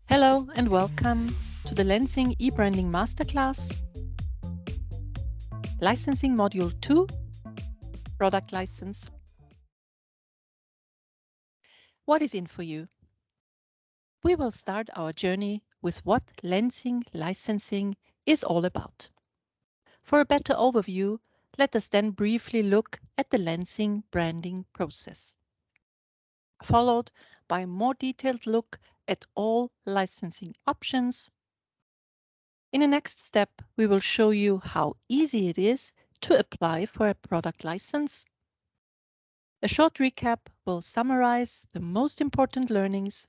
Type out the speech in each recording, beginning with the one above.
Hello and welcome to the Lenzing e-branding Masterclass, Licensing Module 2, Product License. What is in for you? We will start our journey with what Lenzing licensing is all about. For a better overview, let us then briefly look at the Lenzing branding process, followed by a more detailed look at all licensing options. In the next step, we will show you how easy it is to apply for a product license. A short recap will summarize the most important learnings.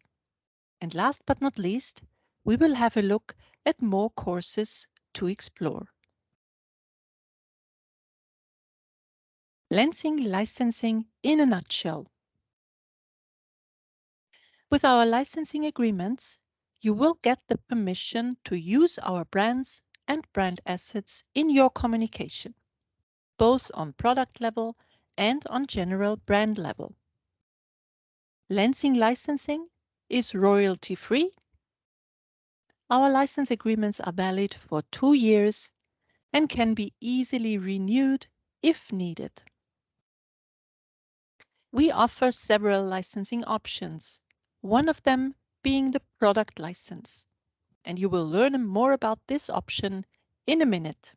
And last but not least, we will have a look at more courses to explore. Lenzing licensing in a nutshell. With our licensing agreements, you will get the permission to use our brands and brand assets in your communication, both on product level and on general brand level. Lenzing licensing is royalty-free. Our license agreements are valid for 2 years and can be easily renewed if needed. We offer several licensing options, one of them being the product license, and you will learn more about this option in a minute.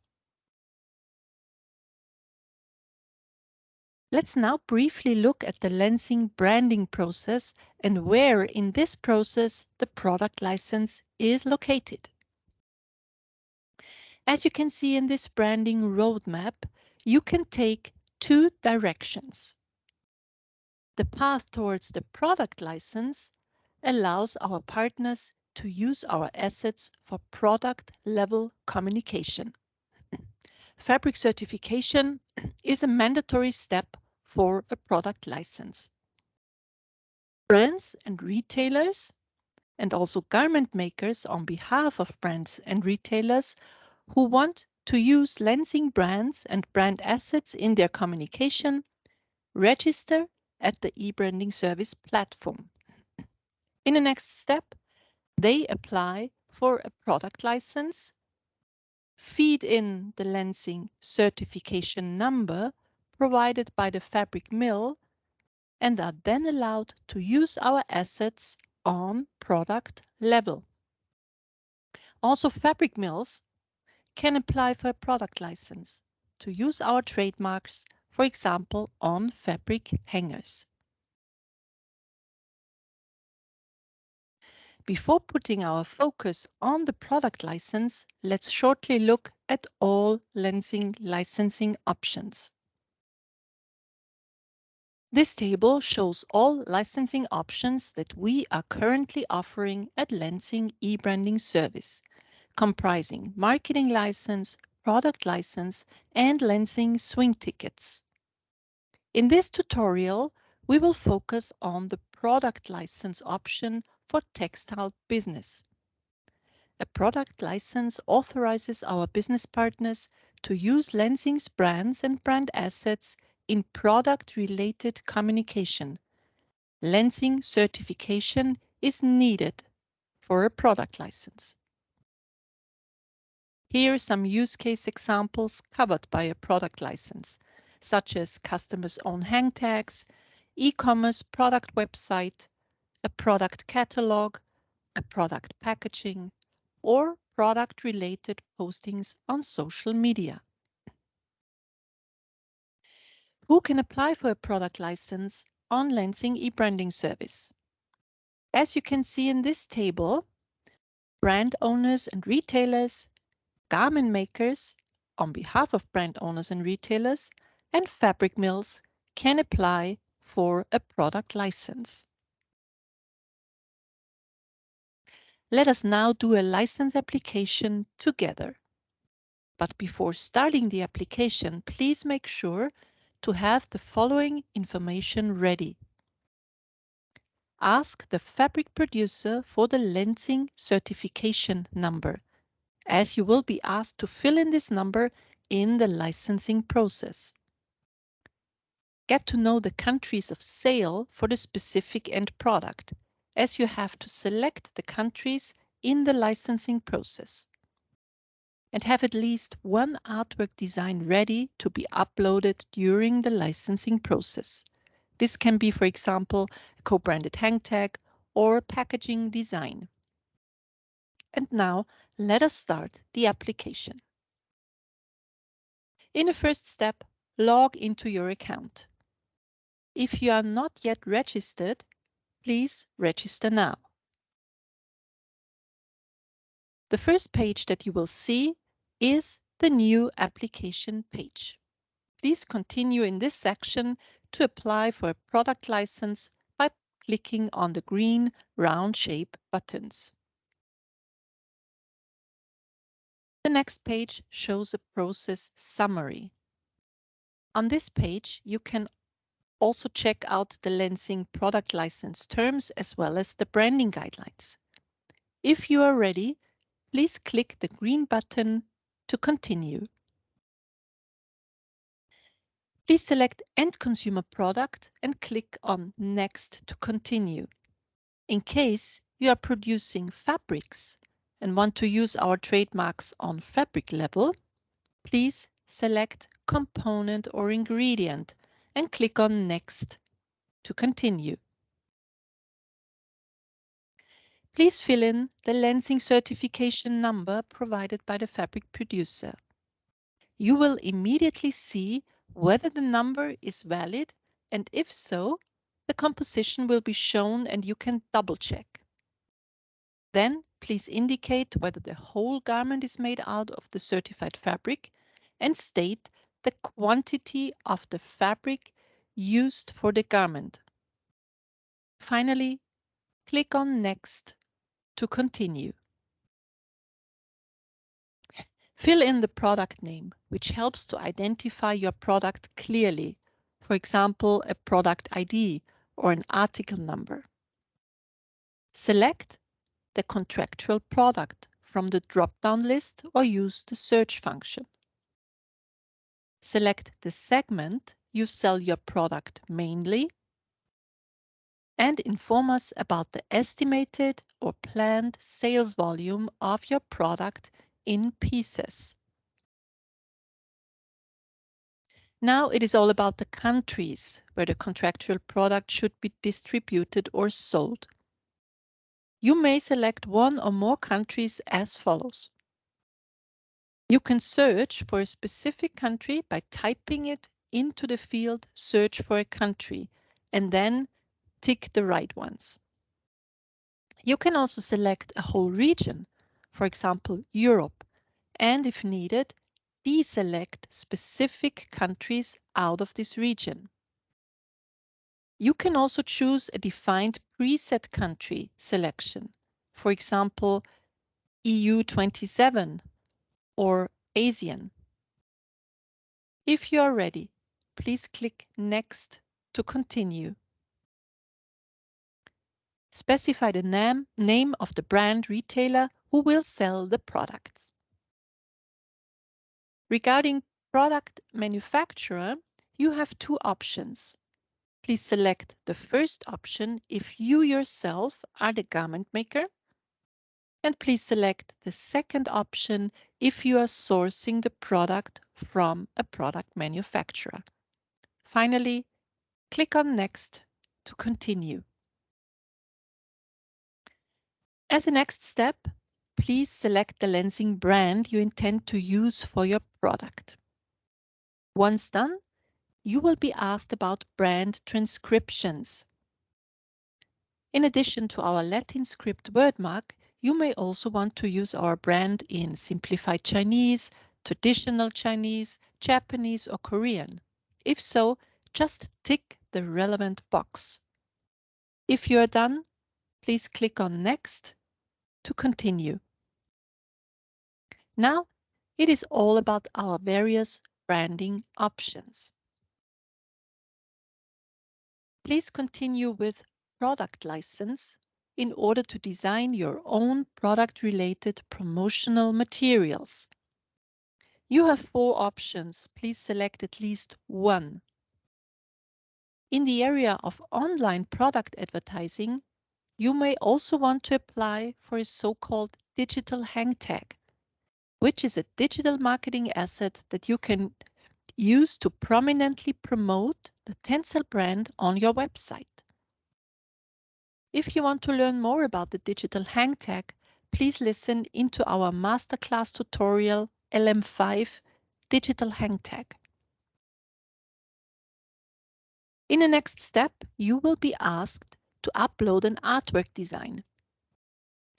Let's now briefly look at the Lenzing branding process and where in this process the product license is located. As you can see in this branding roadmap, you can take 2 directions. The path towards the product license allows our partners to use our assets for product level communication. Fabric certification is a mandatory step for a product license. Brands and retailers, and also garment makers on behalf of brands and retailers who want to use Lenzing brands and brand assets in their communication, register at the e-branding service platform. In the next step, they apply for a product license, feed in the Lenzing certification number provided by the fabric mill, and are then allowed to use our assets on product level. Also, fabric mills can apply for a product license to use our trademarks, for example, on fabric hangers. Before putting our focus on the product license, let's shortly look at all Lenzing licensing options. This table shows all licensing options that we are currently offering at Lenzing e-branding service, comprising marketing license, product license, and Lenzing swing tickets. In this tutorial, we will focus on the product license option for textile business. A product license authorizes our business partners to use Lenzing's brands and brand assets in product-related communication. Lenzing certification is needed for a product license. Here are some use case examples covered by a product license, such as customers' own hang tags, e-commerce product website, a product catalog, a product packaging, or product-related postings on social media. Who can apply for a product license on Lenzing e-branding service? As you can see in this table, brand owners and retailers, garment makers on behalf of brand owners and retailers, and fabric mills can apply for a product license. Let us now do a license application together. But before starting the application, please make sure to have the following information ready. Ask the fabric producer for the Lenzing certification number, as you will be asked to fill in this number in the licensing process. Get to know the countries of sale for the specific end product, as you have to select the countries in the licensing process and have at least one artwork design ready to be uploaded during the licensing process. This can be, for example, a co-branded hang tag or a packaging design. And now let us start the application. In the first step, log into your account. If you are not yet registered, please register now. The first page that you will see is the new application page. Please continue in this section to apply for a product license by clicking on the green round shape buttons. The next page shows a process summary. On this page, you can also check out the Lenzing product license terms as well as the branding guidelines. If you are ready, please click the green button to continue. Please select End Consumer Product and click on Next to continue. In case you are producing fabrics and want to use our trademarks on fabric level, please select Component or Ingredient and click on Next to continue. Please fill in the Lenzing certification number provided by the fabric producer. You will immediately see whether the number is valid, and if so, the composition will be shown and you can double check. Then please indicate whether the whole garment is made out of the certified fabric and state the quantity of the fabric used for the garment. Finally, click on Next to continue. Fill in the product name, which helps to identify your product clearly. For example, a product ID or an article number. Select the contractual product from the drop-down list or use the search function. Select the segment you sell your product mainly and inform us about the estimated or planned sales volume of your product in pieces. Now it is all about the countries where the contractual product should be distributed or sold. You may select one or more countries as follows. You can search for a specific country by typing it into the field Search for a country and then tick the right ones. You can also select a whole region, for example, Europe, and if needed, deselect specific countries out of this region. You can also choose a defined preset country selection, for example, EU 27 or ASEAN. If you are ready, please click Next to continue. Specify the name of the brand retailer who will sell the products. Regarding product manufacturer, you have two options. Please select the first option if you yourself are the garment maker, and please select the second option if you are sourcing the product from a product manufacturer. Finally, click on Next to continue. As a next step, please select the Lenzing brand you intend to use for your product. Once done, you will be asked about brand transcriptions. In addition to our Latin script wordmark, you may also want to use our brand in simplified Chinese, traditional Chinese, Japanese, or Korean. If so, just tick the relevant box. If you are done, please click on Next to continue. Now, it is all about our various branding options. Please continue with product license in order to design your own product-related promotional materials. You have four options. Please select at least one. In the area of online product advertising, You may also want to apply for a so-called digital hang tag, which is a digital marketing asset that you can use to prominently promote the Tencel brand on your website. If you want to learn more about the digital hang tag, please listen into our Masterclass tutorial LM5 Digital Hang Tag. In the next step, you will be asked to upload an artwork design.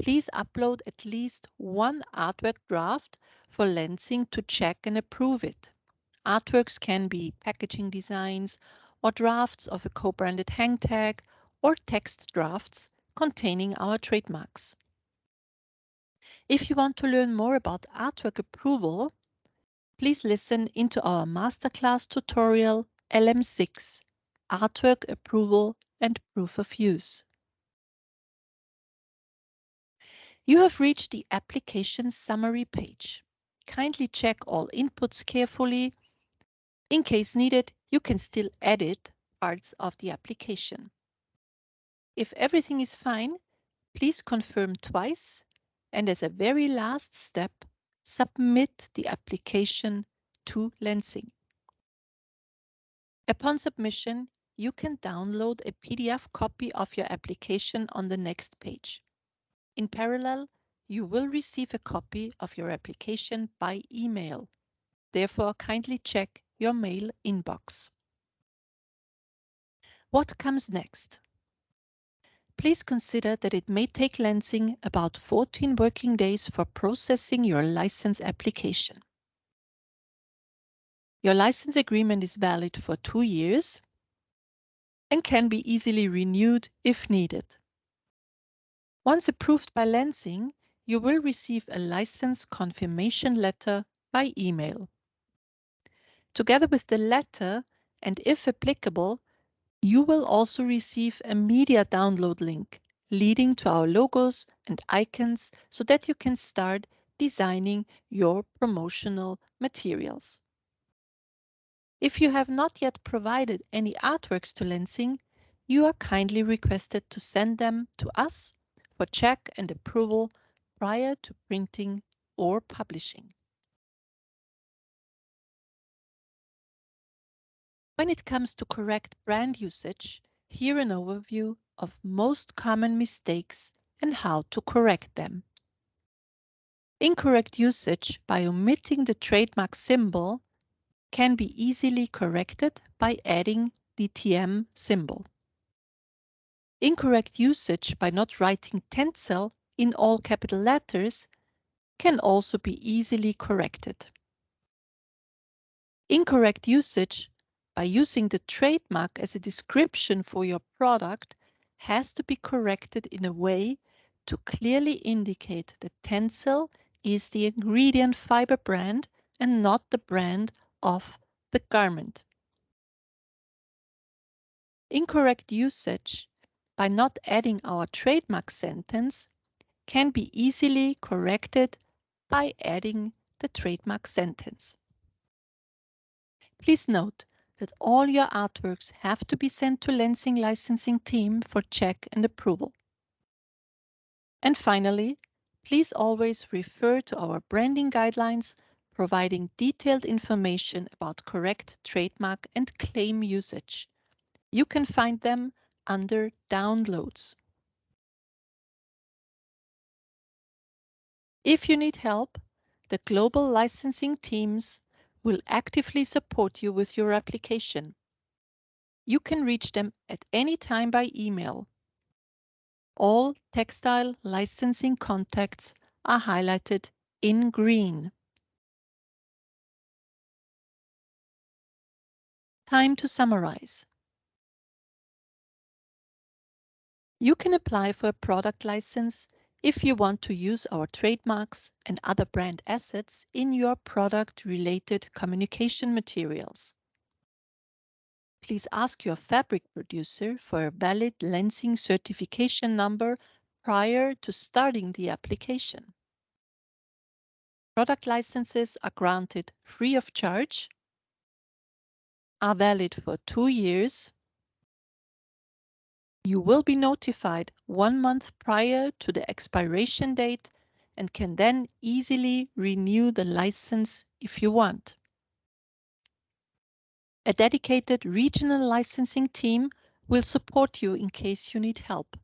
Please upload at least one artwork draft for Lenzing to check and approve it. Artworks can be packaging designs or drafts of a co-branded hang tag or text drafts containing our trademarks. If you want to learn more about artwork approval, please listen into our Masterclass tutorial LM6, Artwork Approval and Proof of Use. You have reached the application summary page. Kindly check all inputs carefully. In case needed, you can still edit parts of the application. If everything is fine, please confirm twice, and as a very last step, submit the application to Lenzing. Upon submission, you can download a PDF copy of your application on the next page. In parallel, you will receive a copy of your application by email. Therefore, kindly check your mail inbox. What comes next? Please consider that it may take Lenzing about 14 working days for processing your license application. Your license agreement is valid for 2 years and can be easily renewed if needed. Once approved by Lenzing, you will receive a license confirmation letter by email. Together with the letter, and if applicable, you will also receive a media download link leading to our logos and icons so that you can start designing your promotional materials. If you have not yet provided any artworks to Lenzing, you are kindly requested to send them to us for check and approval prior to printing or publishing. When it comes to correct brand usage, here an overview of most common mistakes and how to correct them. Incorrect usage by omitting the trademark symbol can be easily corrected by adding the TM symbol. Incorrect usage by not writing Tencel in all capital letters can also be easily corrected. Incorrect usage by using the trademark as a description for your product has to be corrected in a way to clearly indicate that Tencel is the ingredient fiber brand and not the brand of the garment. Incorrect usage by not adding our trademark sentence can be easily corrected by adding the trademark sentence. Please note that all your artworks have to be sent to Lenzing licensing team for check and approval. And finally, please always refer to our branding guidelines providing detailed information about correct trademark and claim usage. You can find them under Downloads. If you need help, the global licensing teams will actively support you with your application. You can reach them at any time by email. All textile licensing contacts are highlighted in green. Time to summarize. You can apply for a product license if you want to use our trademarks and other brand assets in your product-related communication materials. Please ask your fabric producer for a valid Lenzing certification number prior to starting the application. Product licenses are granted free of charge, are valid for 2 years, You will be notified 1 month prior to the expiration date and can then easily renew the license if you want. A dedicated regional licensing team will support you in case you need help.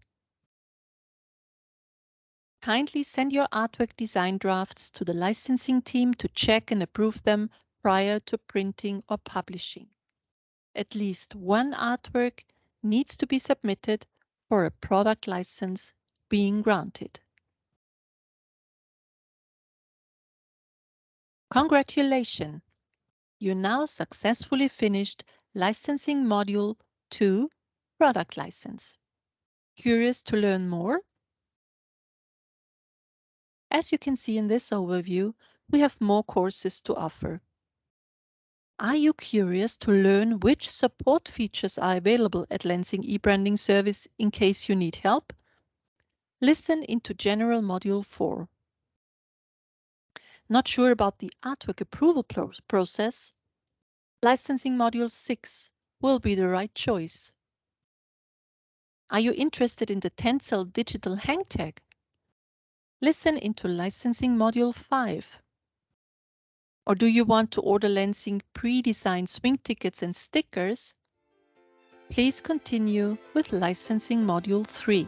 Kindly send your artwork design drafts to the licensing team to check and approve them prior to printing or publishing. At least one artwork needs to be submitted for a product license being granted. Congratulations! You now successfully finished Licensing Module 2, Product License. Curious to learn more? As you can see in this overview, we have more courses to offer. Are you curious to learn which support features are available at Lenzing eBranding Service in case you need help? Listen into General Module 4. Not sure about the artwork approval process? Licensing Module 6 will be the right choice. Are you interested in the Tencel digital hang tag? Listen into Licensing Module 5. Or do you want to order Lenzing pre-designed swing tickets and stickers? Please continue with Licensing Module 3.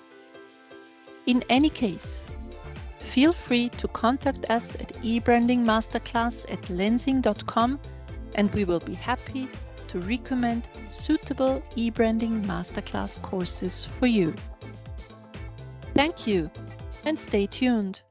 In any case, feel free to contact us at ebrandingmasterclass@lenzing.com and we will be happy to recommend suitable eBranding Masterclass courses for you. Thank you and stay tuned.